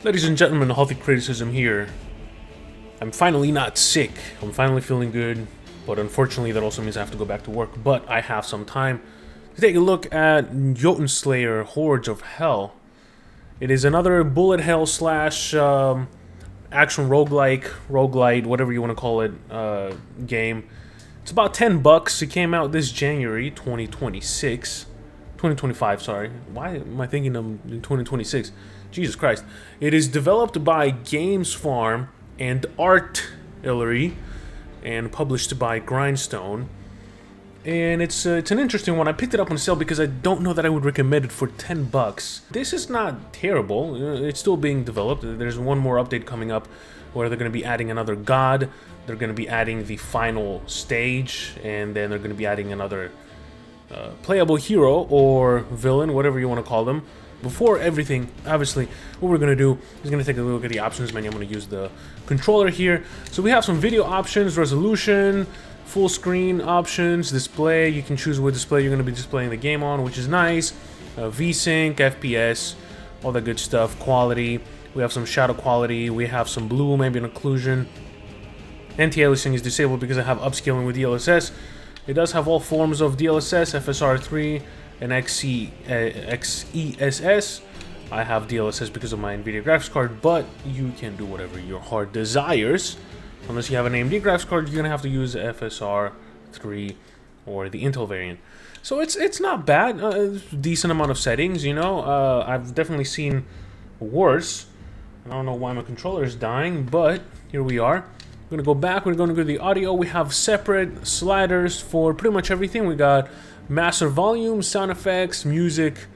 Ladies and gentlemen, healthy criticism here. I'm finally not sick. I'm finally feeling good, but unfortunately that also means I have to go back to work. But I have some time to take a look at Jotunnslayer, Hordes of Hel. It is another bullet hell slash action roguelite, whatever you want to call it, game. It's about $10. It came out this January 2025, sorry. Why am I thinking of 2026? Jesus Christ. It is developed by Games Farm and Artillery and published by Grindstone. And it's an interesting one. I picked it up on sale because I don't know that I would recommend it for $10. This is not terrible. It's still being developed. There's one more update coming up where they're going to be adding another god. They're going to be adding the final stage, and then they're going to be adding another playable hero or villain, whatever you want to call them. Before everything, obviously, what we're going to do is going to take a look at the options menu. I'm going to use the controller here. So we have some video options, resolution, full screen options, display. You can choose what display you're going to be displaying the game on, which is nice. VSync, FPS, all that good stuff. Quality. We have some shadow quality. We have some blue, maybe an occlusion. Anti-aliasing is disabled because I have upscaling with DLSS. It does have all forms of DLSS, FSR3, and XESS. I have DLSS because of my NVIDIA graphics card, but you can do whatever your heart desires. Unless you have an AMD graphics card, you're gonna have to use FSR3 or the Intel variant. So it's not bad. Decent amount of settings, you know. I've definitely seen worse. I don't know why my controller is dying, but here we are. We're gonna go back. We're gonna go to the audio. We have separate sliders for pretty much everything. We got master volume, sound effects, music,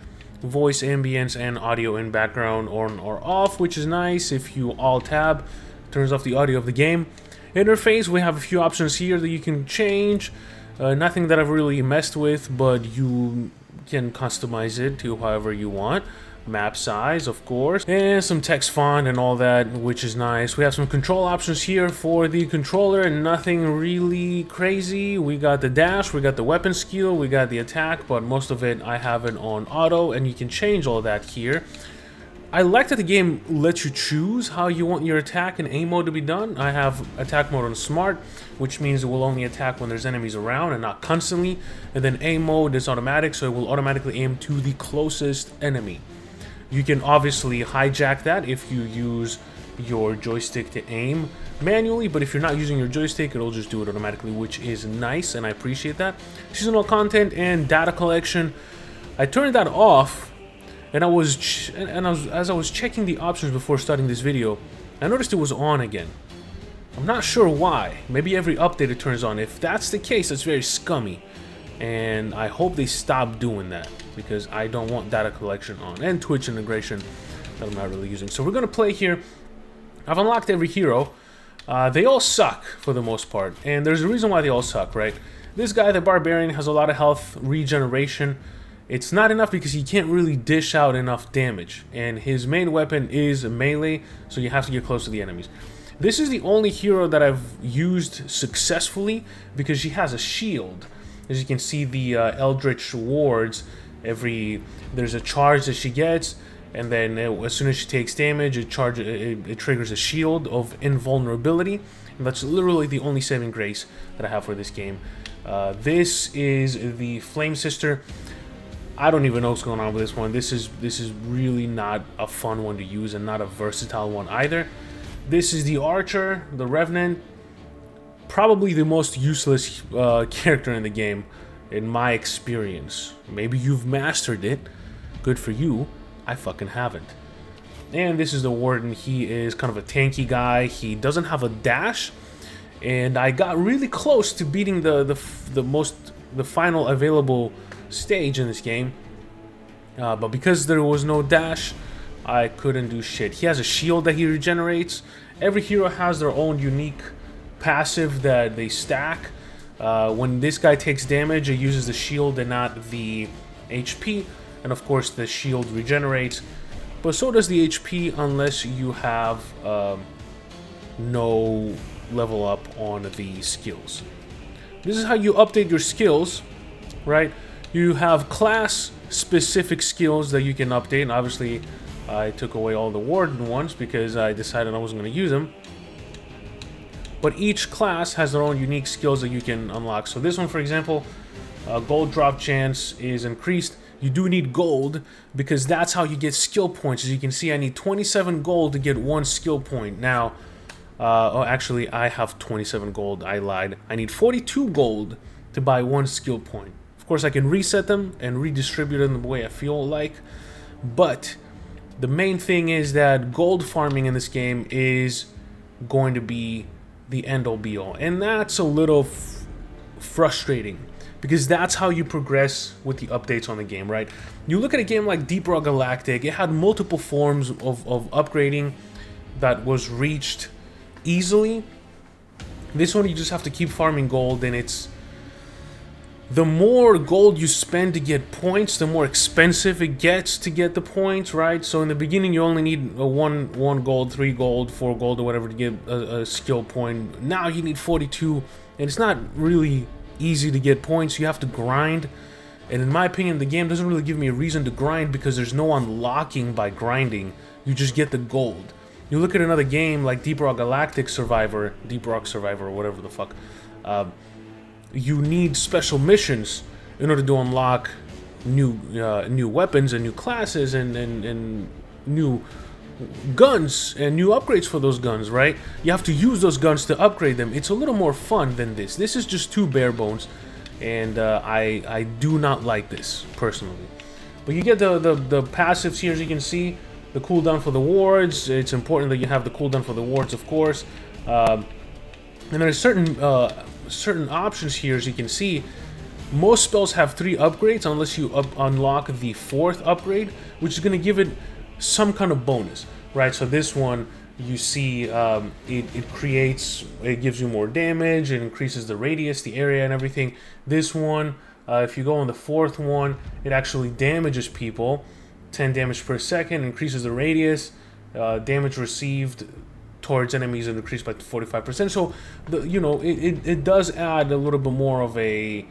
voice ambience, and audio in background on or off, which is nice. If you alt-tab, turns off the audio of the game. Interface, we have a few options here that you can change. Nothing that I've really messed with, but you can customize it to however you want. Map size, of course, and some text font and all that, which is nice. We have some control options here for the controller, and nothing really crazy. We got the dash, we got the weapon skill, we got the attack, but most of it I have it on auto, and you can change all that here. I like that the game lets you choose how you want your attack and aim mode to be done. I have attack mode on smart, which means it will only attack when there's enemies around and not constantly, and then aim mode is automatic, so it will automatically aim to the closest enemy. You can obviously hijack that if you use your joystick to aim manually, but if you're not using your joystick, it'll just do it automatically, which is nice, and I appreciate that. Seasonal content and data collection, I turned that off, and as I was checking the options before starting this video, I noticed it was on again. I'm not sure why. Maybe every update it turns on. If that's the case, that's very scummy, and I hope they stop doing that, because I don't want data collection on, and Twitch integration that I'm not really using. So we're gonna play here. I've unlocked every hero. They all suck for the most part, and there's a reason why they all suck, right? This guy, the Barbarian, has a lot of health regeneration. It's not enough because he can't really dish out enough damage, and his main weapon is melee, so you have to get close to the enemies. This is the only hero that I've used successfully because she has a shield. As you can see, the Eldritch wards, there's a charge that she gets, and then as soon as she takes damage, it triggers a shield of invulnerability, and that's literally the only saving grace that I have for this game. This is the Flame Sister. I don't even know what's going on with this one. This is really not a fun one to use, and not a versatile one either. This is the Archer, the Revenant. Probably the most useless character in the game, in my experience. Maybe you've mastered it. Good for you. I fucking haven't. And this is the Warden. He is kind of a tanky guy. He doesn't have a dash, and I got really close to beating the final available stage in this game. But because there was no dash, I couldn't do shit. He has a shield that he regenerates. Every hero has their own unique passive that they stack. When this guy takes damage, it uses the shield and not the HP, and of course the shield regenerates, but so does the HP unless you have no level up on the skills. This is how you update your skills, right? You have class specific skills that you can update, and obviously I took away all the warden ones because I decided I wasn't going to use them. But each class has their own unique skills that you can unlock. So this one, for example, gold drop chance is increased. You do need gold because that's how you get skill points. As you can see, I need 27 gold to get 1 skill point. Now, oh, actually, I have 27 gold. I lied. I need 42 gold to buy 1 skill point. Of course, I can reset them and redistribute them the way I feel like. But the main thing is that gold farming in this game is going to be the end-all be-all. And that's a little frustrating because that's how you progress with the updates on the game, right? You look at a game like Deep Rock Galactic, it had multiple forms of upgrading that was reached easily. This one, you just have to keep farming gold, and it's... the more gold you spend to get points, the more expensive it gets to get the points, right? So in the beginning, you only need one gold, 3 gold, 4 gold, or whatever to get a skill point. Now you need 42, and it's not really easy to get points. You have to grind, and in my opinion, the game doesn't really give me a reason to grind because there's no unlocking by grinding. You just get the gold. You look at another game like Deep Rock Galactic Survivor, Deep Rock Survivor, or whatever the fuck. You need special missions in order to unlock new weapons and new classes and new guns and new upgrades for those guns, right? You have to use those guns to upgrade them. It's a little more fun than this. This is just too bare bones, and I do not like this personally. But you get the passives here, as you can see. The cooldown for the wards. It's important that you have the cooldown for the wards, of course. And there's certain options here, as you can see. Most spells have 3 upgrades unless you unlock the 4th upgrade, which is going to give it some kind of bonus, right? So this one, you see, it gives you more damage, it increases the radius, the area, and everything. This one, if you go on the 4th one, it actually damages people, 10 damage per second, increases the radius, damage received towards enemies is increased by 45%. So, you know, it does add a little bit more of a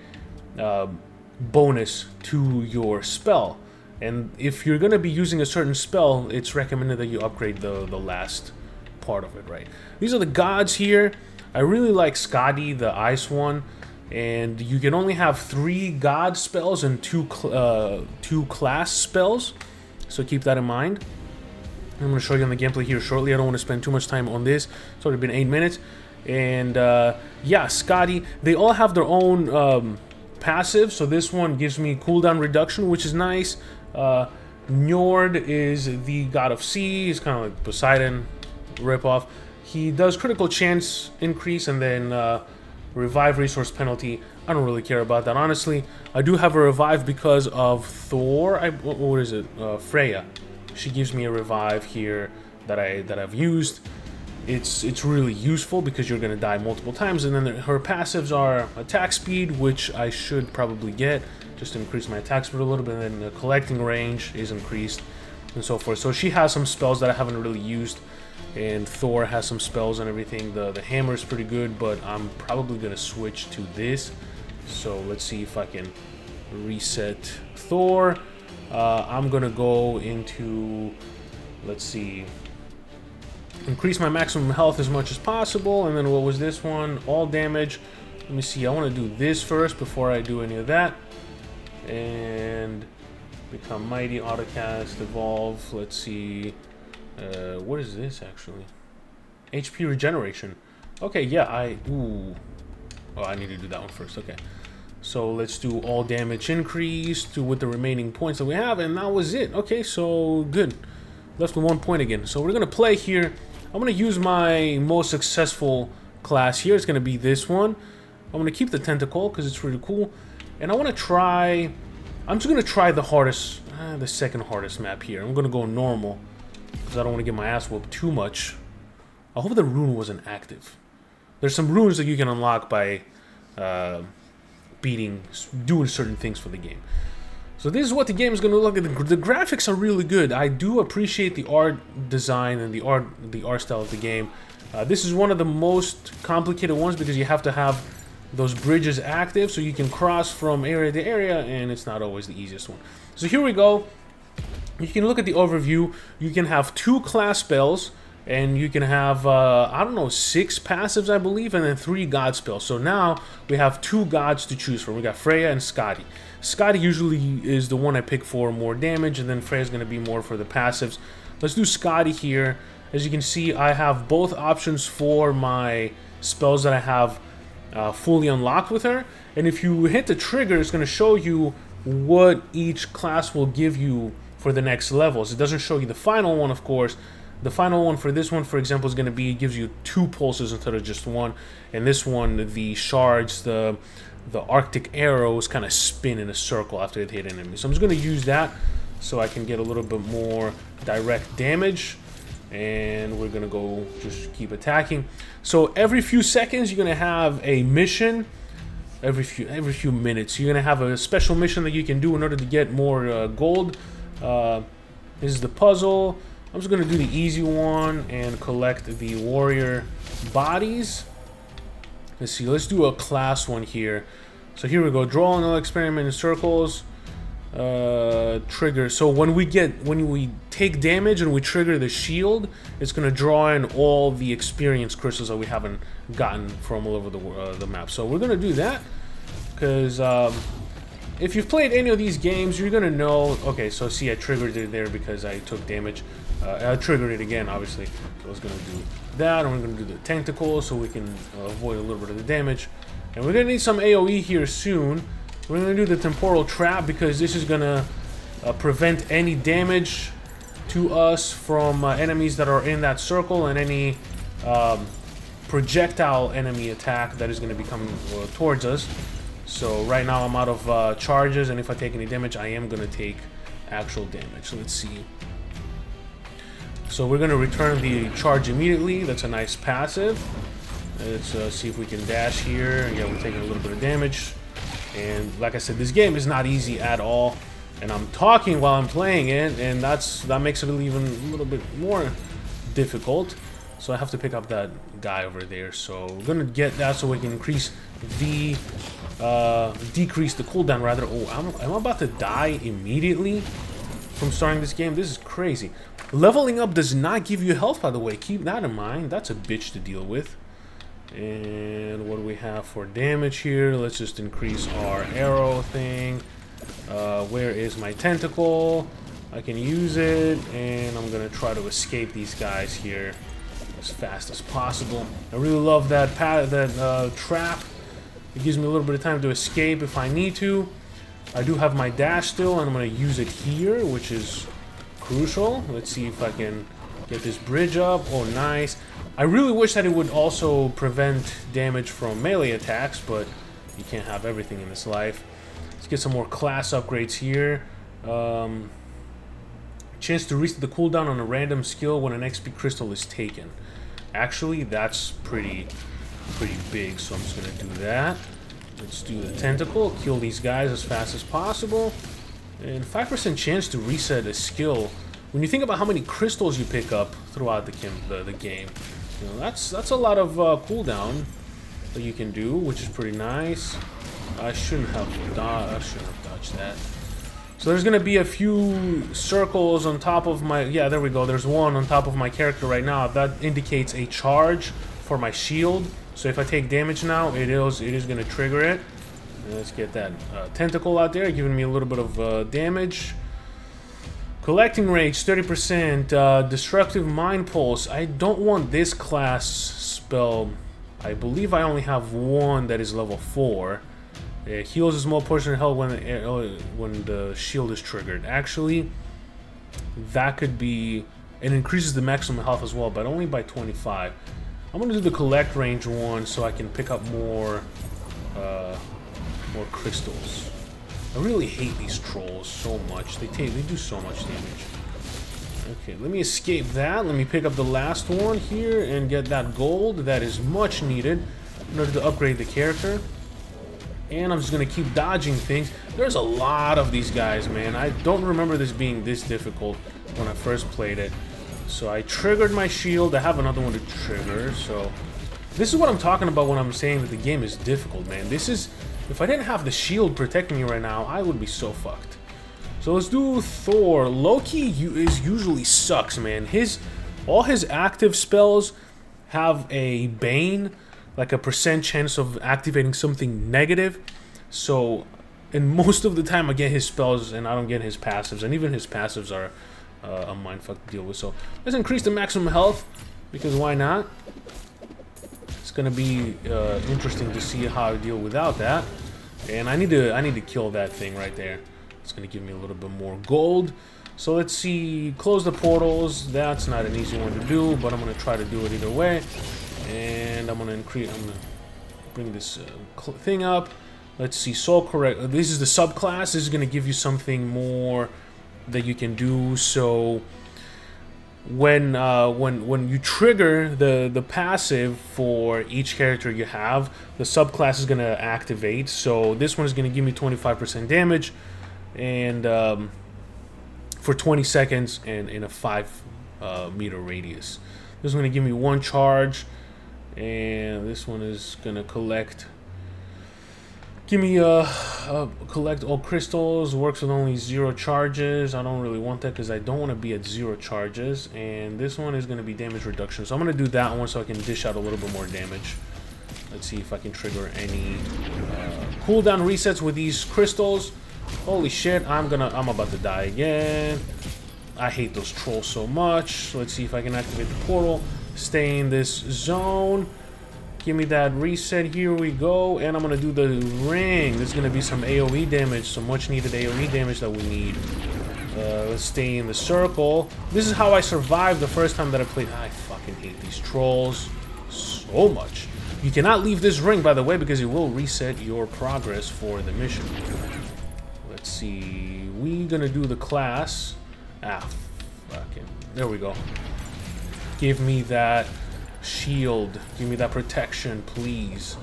bonus to your spell. And if you're going to be using a certain spell, it's recommended that you upgrade the last part of it, right? These are the gods here. I really like Skadi, the ice one. And you can only have 3 god spells and 2 class spells. So keep that in mind. I'm going to show you on the gameplay here shortly. I don't want to spend too much time on this. It's already been 8 minutes. And yeah, Skadi, they all have their own passive. So this one gives me cooldown reduction, which is nice. Njord is the god of sea. He's kind of like Poseidon ripoff. He does critical chance increase and then revive resource penalty. I don't really care about that, honestly. I do have a revive because of Thor. What is it? Freya. She gives me a revive here that I've used. It's really useful because you're gonna die multiple times, and then her passives are attack speed, which I should probably get just to increase my attack speed a little bit, and then the collecting range is increased and so forth. So she has some spells that I haven't really used, and Thor has some spells and everything. The hammer is pretty good, but I'm probably gonna switch to this. So let's see if I can reset Thor. I'm gonna go into, let's see, increase my maximum health as much as possible, and then what was this one? All damage. Let me see, I want to do this first before I do any of that. And become mighty, autocast, evolve. Let's see, what is this actually? HP regeneration. Okay, yeah, oh, I need to do that one first. Okay. So let's do all damage increase with the remaining points that we have, and that was it. Okay, so good. Left with 1 point again. So we're gonna play here. I'm gonna use my most successful class here. It's gonna be this one. I'm gonna keep the tentacle because it's really cool, and I want to try. I'm just gonna try the hardest, the second hardest map here. I'm gonna go normal because I don't want to get my ass whooped too much. I hope the rune wasn't active. There's some runes that you can unlock by doing certain things for the game. So this is what the game is going to look like. The graphics are really good. I do appreciate the art design and the art style of the game. This is one of the most complicated ones because you have to have those bridges active so you can cross from area to area, and it's not always the easiest one. So here we go. you can look at the overview. You can have 2 class spells, and you can have, I don't know, 6 passives, I believe, and then 3 god spells. So now we have 2 gods to choose from. We got Freya and Skadi. Skadi usually is the one I pick for more damage, and then Freya's going to be more for the passives. Let's do Skadi here. As you can see, I have both options for my spells that I have fully unlocked with her. And if you hit the trigger, it's going to show you what each class will give you for the next levels. It doesn't show you the final one, of course. The final one for this one, for example, is going to be, it gives you 2 pulses instead of just 1. And this one, the shards, the Arctic arrows kind of spin in a circle after it hit enemies. So I'm just going to use that so I can get a little bit more direct damage. And we're going to go just keep attacking. So every few seconds, you're going to have a mission. Every few minutes, you're going to have a special mission that you can do in order to get more gold. This is the puzzle. I'm just going to do the easy one and collect the warrior bodies. Let's see, let's do a class one here. So here we go, draw another experiment in circles. Trigger. So when we take damage and we trigger the shield, it's going to draw in all the experience crystals that we haven't gotten from all over the map. So we're going to do that because if you've played any of these games, you're going to know. Okay, so see, I triggered it there because I took damage. I triggered it again, obviously. So I was going to do that, and we're going to do the tentacle so we can avoid a little bit of the damage. And we're going to need some AoE here soon. We're going to do the temporal trap because this is going to prevent any damage to us from enemies that are in that circle and any projectile enemy attack that is going to be coming towards us. So right now I'm out of charges, and if I take any damage, I am going to take actual damage. So let's see. So we're going to return the charge immediately. That's a nice passive. Let's see if we can dash here. Yeah, we're taking a little bit of damage. And like I said, this game is not easy at all. And I'm talking while I'm playing it, and that makes it even a little bit more difficult. So I have to pick up that guy over there. So we're gonna get that so we can increase the decrease the cooldown rather. Oh, I'm about to die immediately from starting this game. This is crazy. Leveling up does not give you health, by the way. Keep that in mind. That's a bitch to deal with. And what do we have for damage here? Let's just increase our arrow thing. Where is my tentacle? I can use it, and I'm gonna try to escape these guys here as fast as possible. I really love that trap. It gives me a little bit of time to escape if I need to. I do have my dash still, and I'm gonna use it here, which is crucial. Let's see if I can get this bridge up. Oh, nice. I really wish that it would also prevent damage from melee attacks, but you can't have everything in this life. Let's get some more class upgrades here. Chance to reset the cooldown on a random skill when an XP crystal is taken. Actually, that's pretty big, so I'm just gonna do that. Let's do the tentacle, kill these guys as fast as possible. And 5% chance to reset a skill. When you think about how many crystals you pick up throughout the game, you know, that's a lot of cooldown that you can do, which is pretty nice. I shouldn't have dodged that. So there's gonna be a few circles on top of my, yeah, there we go. There's one on top of my character right now. That indicates a charge for my shield. So if I take damage now, it is gonna trigger it. And let's get that tentacle out there, giving me a little bit of damage. Collecting rage 30%. Destructive mind pulse. I don't want this class spell. I believe I only have one that is level 4. It heals a small portion of health when the shield is triggered. Actually, that could be... It increases the maximum health as well, but only by 25. I'm going to do the collect range one so I can pick up more crystals. I really hate these trolls so much. They do so much damage. Okay, let me escape that. Let me pick up the last one here and get that gold. That is much needed in order to upgrade the character. And I'm just going to keep dodging things. There's a lot of these guys, man. I don't remember this being this difficult when I first played it. So I triggered my shield. I have another one to trigger. So this is what I'm talking about when I'm saying that the game is difficult, man. This is... If I didn't have the shield protecting me right now, I would be so fucked. So let's do Thor. Loki is usually sucks, man. All his active spells have a bane, like a % chance of activating something negative. So, and most of the time I get his spells and I don't get his passives, and even his passives are a mindfuck to deal with. So let's increase the maximum health, because why not? It's gonna be interesting to see how I deal without that. And I need to kill that thing right there. It's gonna give me a little bit more gold. So let's see, close the portals. That's not an easy one to do, but I'm gonna try to do it either way. And I'm gonna bring this thing up. Let's see, soul correct. This is the subclass. This is gonna give you something more that you can do. So when you trigger the passive for each character you have, the subclass is gonna activate. So this one is gonna give me 25% damage, and for 20 seconds and in a 5 meter radius. This is going to give me 1 charge, and this one is going to collect. Give me collect all crystals. Works with only 0 charges. I don't really want that because I don't want to be at 0 charges. And this one is going to be damage reduction. So I'm going to do that one so I can dish out a little bit more damage. Let's see if I can trigger any cooldown resets with these crystals. Holy shit, I'm about to die again. I hate those trolls so much. Let's see if I can activate the portal. Stay in this zone. Give me that reset. Here we go. And I'm going to do the ring. There's going to be some AoE damage. Some much needed AoE damage that we need. Let's stay in the circle. This is how I survived the first time that I played. I fucking hate these trolls so much. You cannot leave this ring, by the way, because it will reset your progress for the mission. Let's see, we gonna do the class. Fucking, there we go. Give me that shield. Give me that protection, please.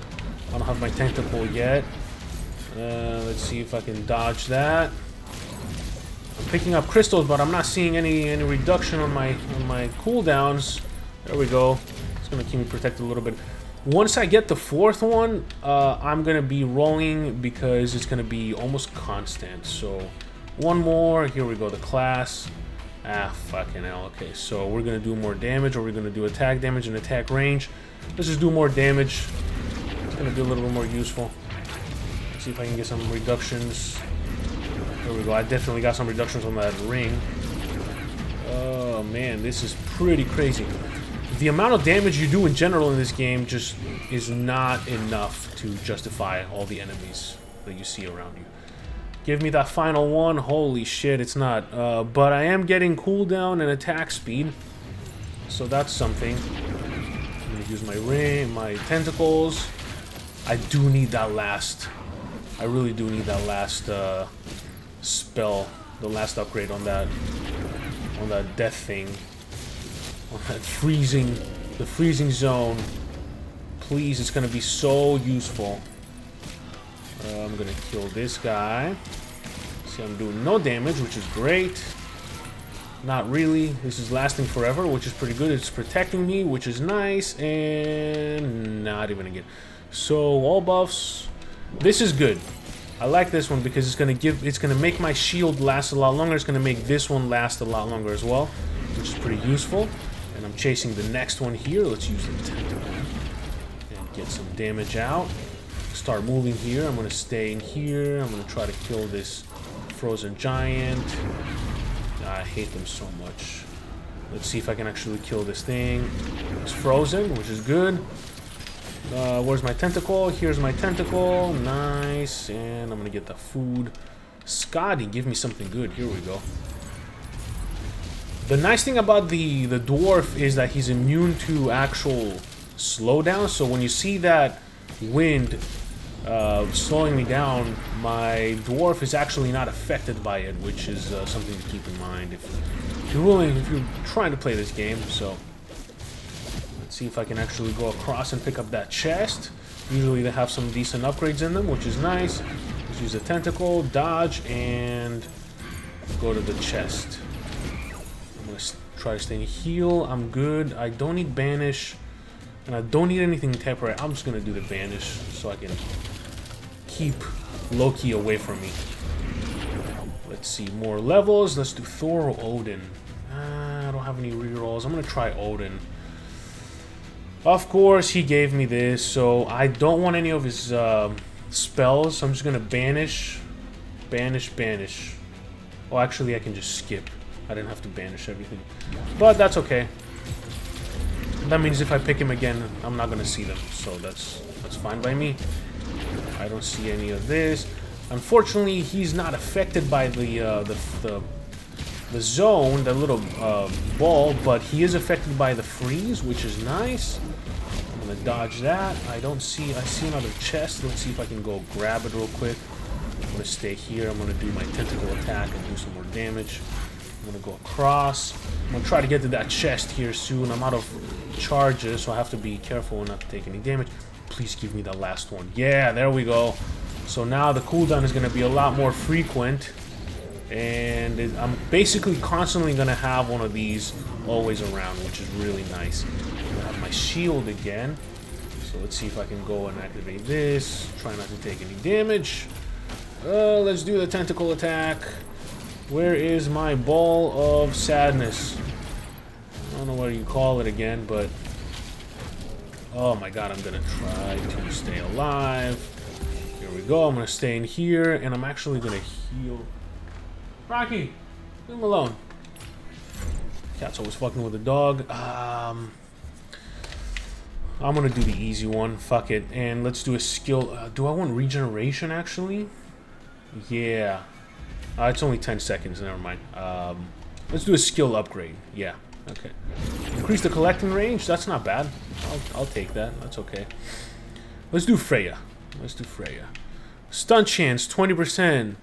I don't have my tentacle yet. Let's see if I can dodge that. I'm picking up crystals, but I'm not seeing any reduction on my cooldowns. There we go. It's gonna keep me protected a little bit. Once I get the 4th one, I'm going to be rolling because it's going to be almost constant. So, one more. Here we go, the class. Fucking hell. Okay, so we're going to do more damage, or we're going to do attack damage and attack range. Let's just do more damage. It's going to be a little bit more useful. Let's see if I can get some reductions. There we go. I definitely got some reductions on that ring. Oh, man, this is pretty crazy. The amount of damage you do in general in this game just is not enough to justify all the enemies that you see around you. Give me that final one. Holy shit, it's not. But I am getting cooldown and attack speed, so that's something. I'm gonna use my ring, my tentacles. I do need that last. I really do need that last spell, the last upgrade on that death thing. That the freezing zone. Please, it's gonna be so useful. I'm gonna kill this guy. See, I'm doing no damage, which is great. Not really. This is lasting forever, which is pretty good. It's protecting me, which is nice, and not even again. So all buffs. This is good. I like this one because it's gonna make my shield last a lot longer. It's gonna make this one last a lot longer as well, which is pretty useful. And I'm chasing the next one here. Let's use the tentacle and get some damage out. Start moving here. I'm going to stay in here. I'm going to try to kill this frozen giant. I hate them so much. Let's see if I can actually kill this thing. It's frozen, which is good. Where's my tentacle? Here's my tentacle. Nice. And I'm going to get the food. Scotty, give me something good. Here we go. The nice thing about the dwarf is that he's immune to actual slowdown. So when you see that wind slowing me down, my dwarf is actually not affected by it, which is something to keep in mind if you're trying to play this game. So let's see if I can actually go across and pick up that chest. Usually they have some decent upgrades in them, which is nice. Let's use a tentacle, dodge, and go to the chest. I'm gonna try to stay in heal. I'm good. I don't need banish, and I don't need anything temporary. I'm just gonna do the banish so I can keep Loki away from me. Let's see, more levels. Let's do Thor or Odin. I don't have any rerolls. I'm gonna try Odin. Of course, he gave me this, so I don't want any of his spells. So I'm just gonna banish, banish. Oh, actually, I can just skip. I didn't have to banish everything, but that's okay. That means if I pick him again, I'm not gonna see them, so that's fine by me. I don't see any of this. Unfortunately, he's not affected by the zone, the little ball, but he is affected by the freeze, which is nice. I'm gonna dodge that. I see another chest. Let's see if I can go grab it real quick. I'm gonna stay here. I'm gonna do my tentacle attack and do some more damage. I'm gonna go across. I'm gonna try to get to that chest here soon. I'm out of charges, so I have to be careful not to take any damage. Please give me the last one. Yeah, there we go. So now the cooldown is gonna be a lot more frequent, and I'm basically constantly gonna have one of these always around, which is really nice. I'm gonna have my shield again. So let's see if I can go and activate this. Try not to take any damage. Let's do the tentacle attack. Where is my ball of sadness? I don't know what you call it again, but... Oh my god, I'm gonna try to stay alive. Here we go, I'm gonna stay in here, and I'm actually gonna heal. Rocky, leave him alone. Cat's always fucking with the dog. I'm gonna do the easy one, fuck it. And let's do a skill. Do I want regeneration, actually? Yeah. It's only 10 seconds, never mind. Let's do a skill upgrade. Yeah, okay. Increase the collecting range, that's not bad. I'll take that, that's okay. Let's do Freya. Stun chance, 20%.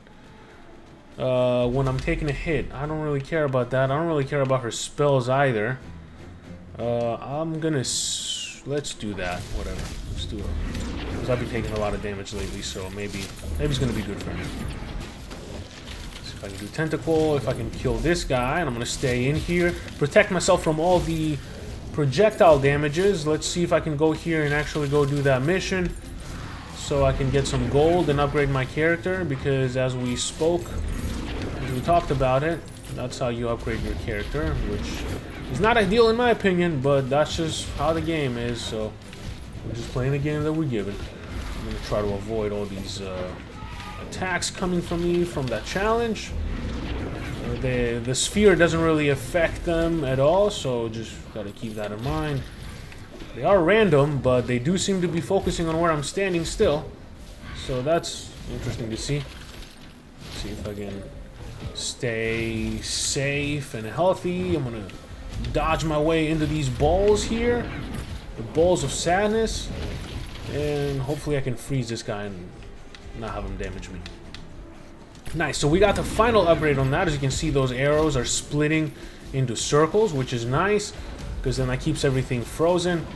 When I'm taking a hit. I don't really care about that. I don't really care about her spells either. I'm gonna... Let's do that, whatever. Let's do it. Because I've been taking a lot of damage lately, so maybe it's gonna be good for me. If I can do tentacle, if I can kill this guy, and I'm gonna stay in here, protect myself from all the projectile damages. Let's see if I can go here and actually go do that mission, so I can get some gold and upgrade my character. Because as we talked about it, that's how you upgrade your character, which is not ideal in my opinion, but that's just how the game is. So we're just playing the game that we're given. I'm gonna try to avoid all these attacks coming from me from that challenge. The sphere doesn't really affect them at all, so just gotta keep that in mind. They are random, but they do seem to be focusing on where I'm standing still, so that's interesting to see. Let's see if I can stay safe and healthy. I'm gonna dodge my way into these balls here, the balls of sadness, and hopefully I can freeze this guy and not have him damage me. Nice, so we got the final upgrade on that. As you can see, those arrows are splitting into circles, which is nice, because then that keeps everything frozen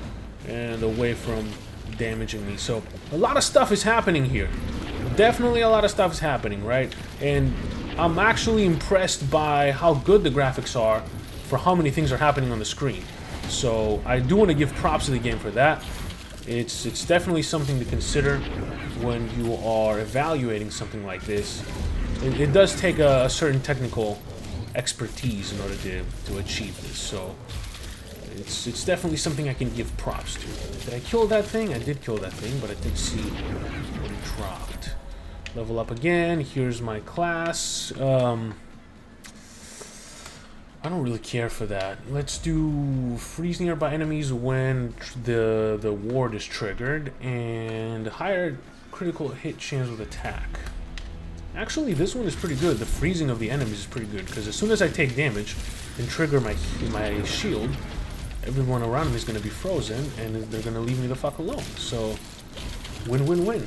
and away from damaging me. So a lot of stuff is happening here. Definitely a lot of stuff is happening, right? And I'm actually impressed by how good the graphics are for how many things are happening on the screen. So I do want to give props to the game for that. It's definitely something to consider when you are evaluating something like this. It does take a certain technical expertise in order to achieve this. So it's definitely something I can give props to. Did I kill that thing? I did kill that thing, but I did see what it dropped. Level up again. Here's my class. I don't really care for that. Let's do freeze nearby enemies when the ward is triggered, and higher critical hit chance with attack. Actually, this one is pretty good. The freezing of the enemies is pretty good, because as soon as I take damage and trigger my shield, everyone around me is going to be frozen, and they're going to leave me the fuck alone. So, win-win-win.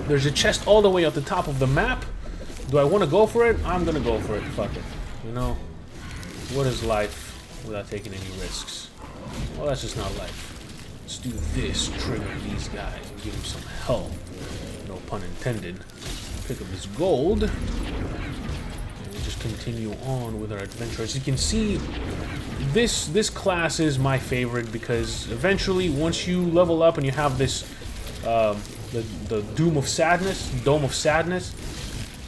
There's a chest all the way at the top of the map. Do I want to go for it? I'm going to go for it. Fuck it. You know? What is life without taking any risks? Well, that's just not life. Let's do this, trigger these guys, and give them some help. No pun intended. Pick up this gold. And we'll just continue on with our adventure. As you can see, this class is my favorite, because eventually, once you level up and you have this, the Dome of Sadness,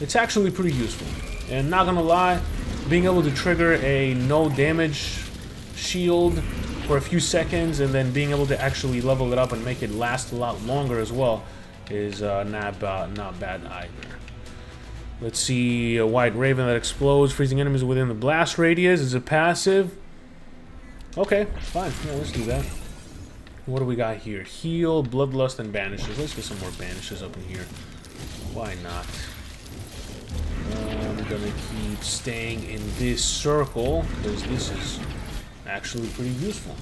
it's actually pretty useful. And not gonna lie, being able to trigger a no damage shield for a few seconds and then being able to actually level it up and make it last a lot longer as well is not bad either. Let's see, a white raven that explodes, freezing enemies within the blast radius. Is it passive? Okay, fine. Yeah, let's do that. What do we got here? Heal, bloodlust, and banishes. Let's get some more banishes up in here. Why not? I'm gonna keep staying in this circle because this is actually pretty useful.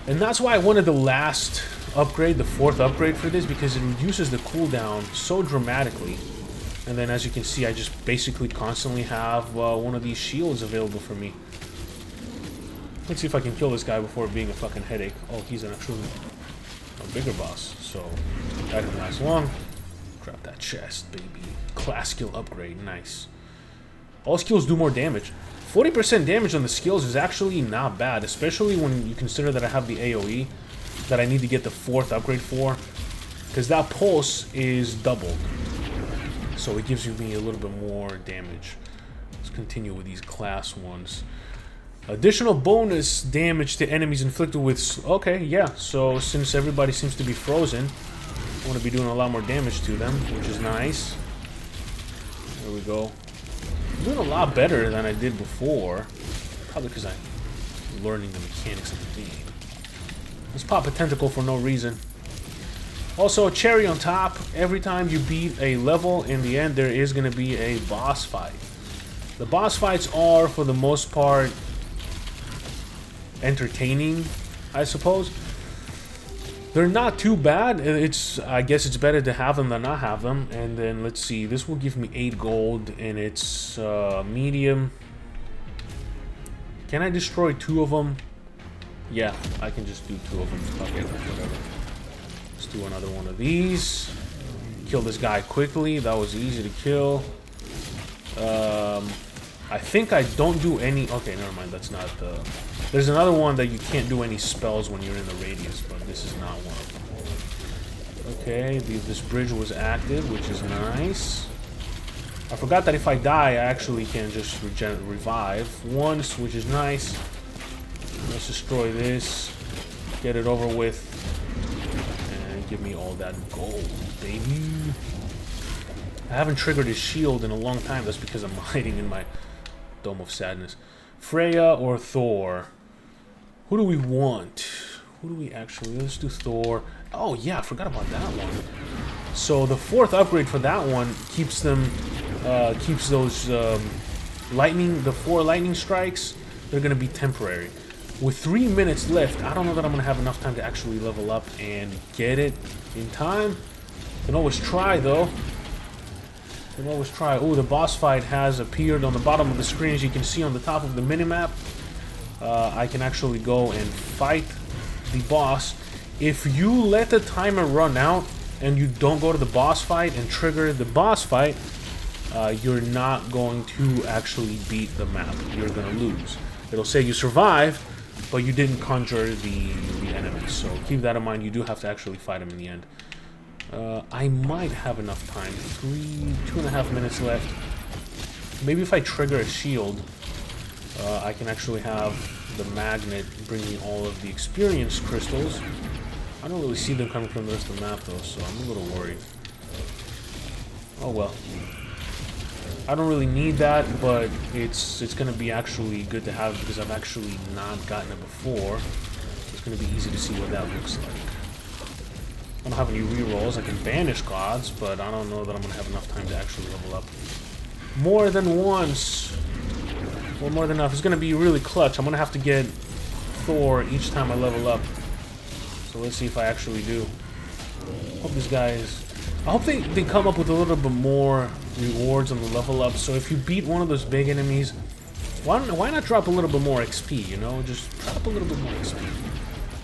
And that's why I wanted the last upgrade, the 4th upgrade for this, because it reduces the cooldown so dramatically. And then as you can see, I just basically constantly have one of these shields available for me. Let's see if I can kill this guy before being a fucking headache. Oh, he's actually a bigger boss, so that didn't last long. Grab that chest, baby. Class skill upgrade, nice. All skills do more damage. 40% damage on the skills is actually not bad, especially when you consider that I have the AoE that I need to get the 4th upgrade for, because that pulse is doubled. So it gives me a little bit more damage. Let's continue with these class ones. Additional bonus damage to enemies inflicted with... Okay, yeah. So since everybody seems to be frozen, I want to be doing a lot more damage to them, which is nice. There we go. I'm doing a lot better than I did before. Probably because I'm learning the mechanics of the game. Let's pop a tentacle for no reason. Also, cherry on top. Every time you beat a level, in the end, there is going to be a boss fight. The boss fights are, for the most part, entertaining, I suppose. They're not too bad. I guess it's better to have them than not have them. And then let's see, this will give me 8 gold and it's medium. Can I destroy 2 of them? Yeah, I can just do 2 of them. Okay, whatever. Let's do another one of these. Kill this guy quickly. That was easy to kill. I think I don't do any... Okay, never mind. That's not the... There's another one that you can't do any spells when you're in the radius, but this is not one of them. Okay, this bridge was active, which is nice. I forgot that if I die, I actually can just revive once, which is nice. Let's destroy this. Get it over with. And give me all that gold, baby. I haven't triggered his shield in a long time. That's because I'm hiding in my Dome of Sadness. Freya or Thor? Who do we want? Who do we actually... Let's do Thor. Oh, yeah, I forgot about that one. So the 4th upgrade for that one keeps them... keeps those lightning... The 4 lightning strikes, they're going to be temporary. With 3 minutes left, I don't know that I'm going to have enough time to actually level up and get it in time. Can always try, though. Can always try. Oh, the boss fight has appeared on the bottom of the screen, as you can see on the top of the minimap. I can actually go and fight the boss. If you let the timer run out and you don't go to the boss fight and trigger the boss fight, you're not going to actually beat the map. You're going to lose. It'll say you survived, but you didn't conjure the enemy. So keep that in mind. You do have to actually fight him in the end. I might have enough time. 2.5 minutes left. Maybe if I trigger a shield, I can actually have the magnet bringing all of the experience crystals. I don't really see them coming from the rest of the map though, so I'm a little worried. Oh well. I don't really need that, but it's gonna be actually good to have because I've actually not gotten it before. It's gonna be easy to see what that looks like. I don't have any rerolls. I can banish gods, but I don't know that I'm gonna have enough time to actually level up more than once. Or more than enough. It's gonna be really clutch. I'm gonna have to get Thor each time I level up. So let's see if I actually do. Hope this guy is... I hope they come up with a little bit more rewards on the level up. So if you beat one of those big enemies, why not drop a little bit more XP, you know? Just drop a little bit more XP.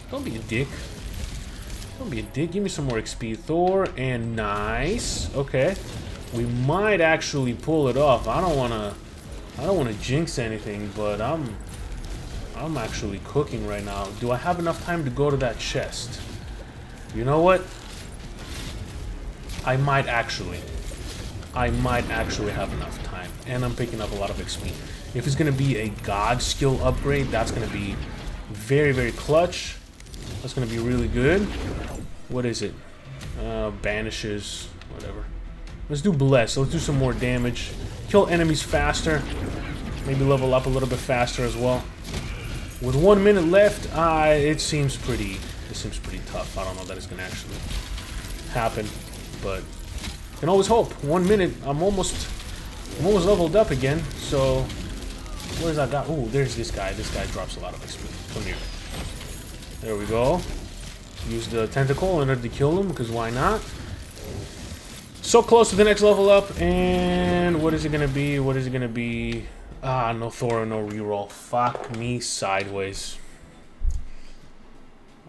Don't be a dick. Don't be a dick. Give me some more XP. Thor, and nice. Okay. We might actually pull it off. I don't wanna jinx anything, but I'm actually cooking right now. Do I have enough time to go to that chest? You know what? I might actually. I might actually have enough time. And I'm picking up a lot of XP. If it's going to be a God skill upgrade, that's going to be very, very clutch. That's going to be really good. What is it? Banishes, whatever. Let's do Bless. Let's do some more damage. Kill enemies faster. Maybe level up a little bit faster as well. With 1 minute left, it seems pretty tough. I don't know that it's gonna actually happen, but can always hope. 1 minute, I'm almost leveled up again. So where's that guy? Oh, there's this guy. This guy drops a lot of XP. Come here. There we go. Use the tentacle in order to kill him, because why not? So close to the next level up, and what is it gonna be? What is it gonna be? Ah, no Thora, no reroll. Fuck me sideways.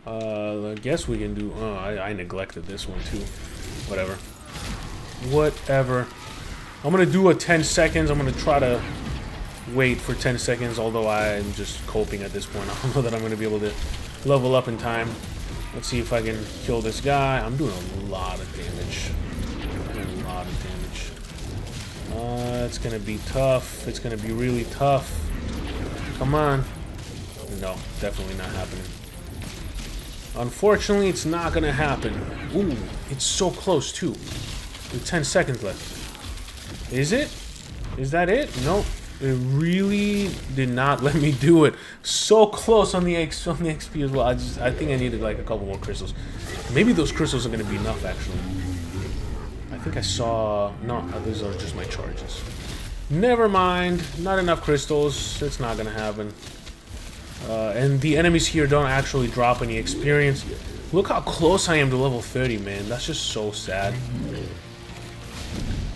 I guess we can do... Oh, I neglected this one too. Whatever. Whatever. I'm gonna do a 10 seconds. I'm gonna try to wait for 10 seconds, although I'm just coping at this point. I don't know that I'm gonna be able to level up in time. Let's see if I can kill this guy. I'm doing a lot of damage. A lot of damage. It's gonna be tough. It's gonna be really tough. Come on. No, definitely not happening. Unfortunately, it's not gonna happen. Ooh, it's so close too. With 10 seconds left. Is it? Is that it? Nope. It really did not let me do it. So close on the XP as well. I think I needed like a couple more crystals. Maybe those crystals are gonna be enough actually. I think I saw... No, those are just my charges. Never mind. Not enough crystals. It's not gonna happen. And the enemies here don't actually drop any experience. Look how close I am to level 30, man. That's just so sad. I'm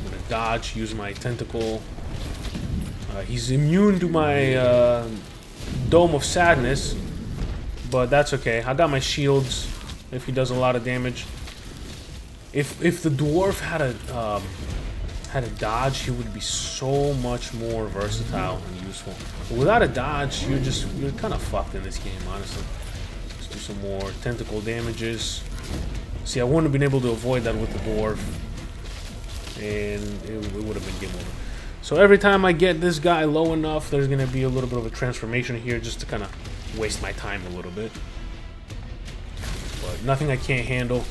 gonna dodge, use my tentacle. He's immune to my Dome of Sadness, but that's okay. I got my shields if he does a lot of damage. If the dwarf had a dodge, he would be so much more versatile and useful. But without a dodge, you're kind of fucked in this game, honestly. Let's do some more tentacle damages. See, I wouldn't have been able to avoid that with the dwarf, and it would have been game over. So every time I get this guy low enough, there's going to be a little bit of a transformation here just to kind of waste my time a little bit. But nothing I can't handle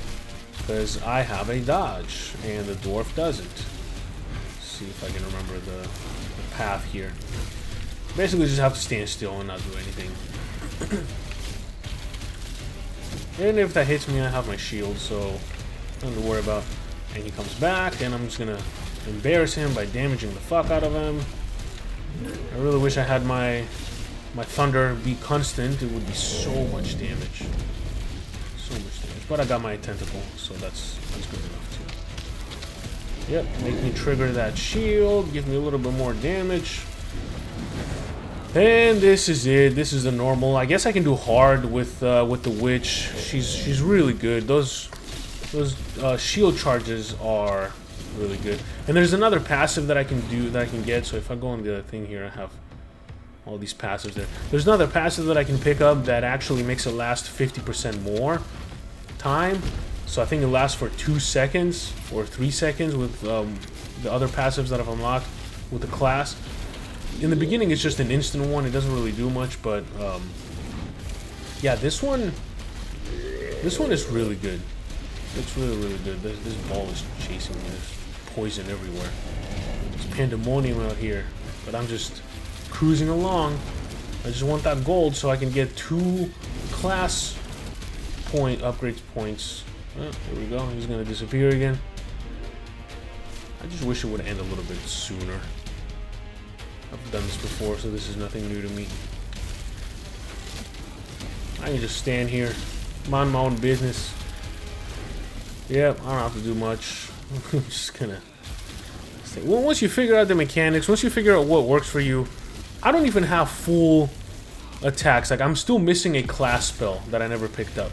because I have a dodge and the dwarf doesn't. Let's see if I can remember the path here. Basically just have to stand still and not do anything. And if that hits me, I have my shield, so nothing to worry about. And he comes back, and I'm just going to embarrass him by damaging the fuck out of him. I really wish I had my thunder be constant. It would be so much damage. So much damage. But I got my tentacle, so that's good enough too. Yep, make me trigger that shield, give me a little bit more damage. And this is it. This is the normal. I guess I can do hard with the witch. She's really good. Those shield charges are really good. And there's another passive that I can do, that I can get. So if I go on the other thing here, I have all these passives there. There's another passive that I can pick up that actually makes it last 50% more time. So I think it lasts for 2 seconds or 3 seconds with the other passives that I've unlocked with the class. In the beginning, it's just an instant one. It doesn't really do much, but yeah, this one is really good. It's really, really good. This ball is chasing me. There's poison everywhere. It's pandemonium out here. But I'm just cruising along. I just want that gold so I can get 2 class point upgrades points. Oh, there we go. He's going to disappear again. I just wish it would end a little bit sooner. I've done this before, so this is nothing new to me. I can just stand here, mind my own business. Yep, I don't have to do much. I'm just gonna stay. Well, once you figure out the mechanics, once you figure out what works for you, I don't even have full attacks. Like, I'm still missing a class spell that I never picked up.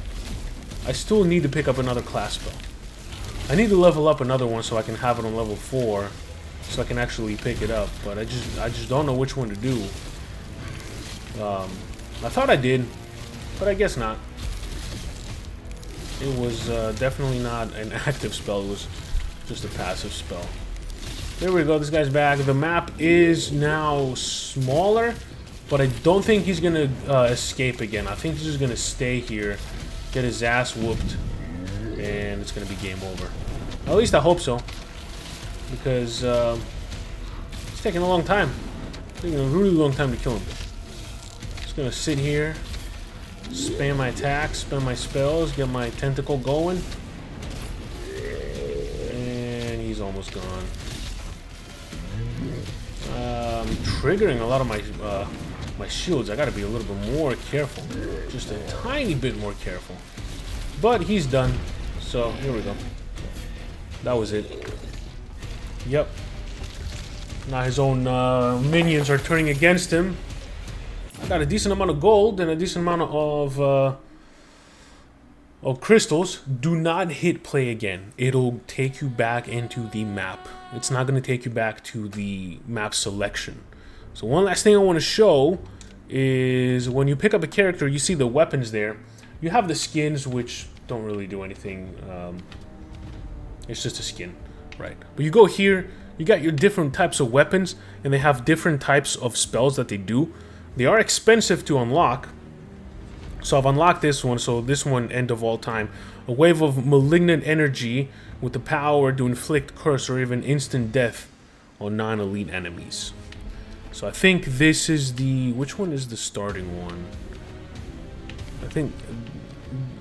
I still need to pick up another class spell. I need to level up another one so I can have it on level 4, so I can actually pick it up. But I just don't know which one to do. I thought I did, but I guess not. It was definitely not an active spell. It was just a passive spell. There we go. This guy's back. The map is now smaller, but I don't think he's gonna escape again. I think he's just gonna stay here, get his ass whooped, and it's gonna be game over. At least I hope so, because it's taking a long time. It's taking a really long time to kill him. Just gonna sit here, spam my attacks, spam my spells, get my tentacle going, and he's almost gone. I'm triggering a lot of my shields. I gotta be a little bit more careful, just a tiny bit more careful. But he's done, so here we go. That was it. Yep. Now his own minions are turning against him. I got a decent amount of gold and a decent amount of crystals. Do not hit play again. It'll take you back into the map. It's not going to take you back to the map selection. So one last thing I want to show is when you pick up a character, you see the weapons there. You have the skins, which don't really do anything. It's just a skin, right? But you go here, you got your different types of weapons, and they have different types of spells that they do. They are expensive to unlock. So I've unlocked this one. So this one, End of All Time. A wave of malignant energy with the power to inflict curse or even instant death on non-elite enemies. So I think this is the... Which one is the starting one? I think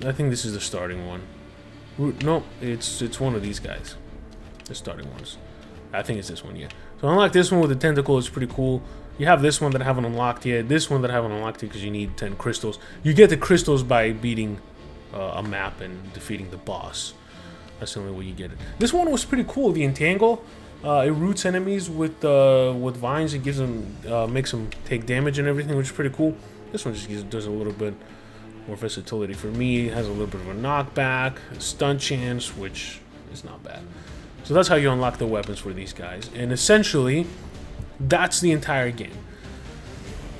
this is the starting one. No, it's one of these guys. The starting ones. I think it's this one, yeah. So I unlocked this one with the tentacle. It's pretty cool. You have this one that I haven't unlocked yet. This one that I haven't unlocked yet because you need 10 crystals. You get the crystals by beating a map and defeating the boss. That's the only way you get it. This one was pretty cool. The entangle, it roots enemies with vines. It gives them, makes them take damage and everything, which is pretty cool. This one just does a little bit more versatility for me. It has a little bit of a knockback, a stun chance, which is not bad. So that's how you unlock the weapons for these guys. And essentially, that's the entire game.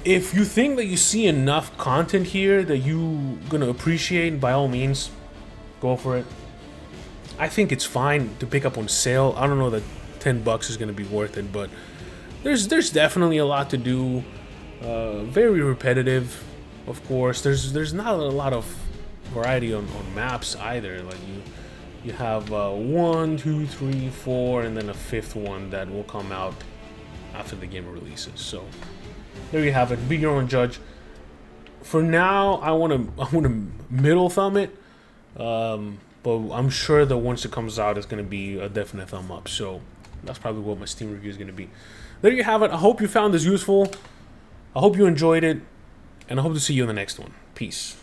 If you think that you see enough content here that you're gonna appreciate, by all means, go for it. I think it's fine to pick up on sale. I don't know that $10 is gonna be worth it, but there's definitely a lot to do. Very repetitive, of course. There's not a lot of variety on maps either. Like you have 1, 2, 3, 4, and then a 5th one that will come out after the game releases. So there you have it. Be your own judge. For now, I want to middle thumb it, but I'm sure that once it comes out, it's going to be a definite thumb up. So that's probably what my Steam review is going to be. There you have it. I hope you found this useful. I hope you enjoyed it, and I hope to see you in the next one. Peace.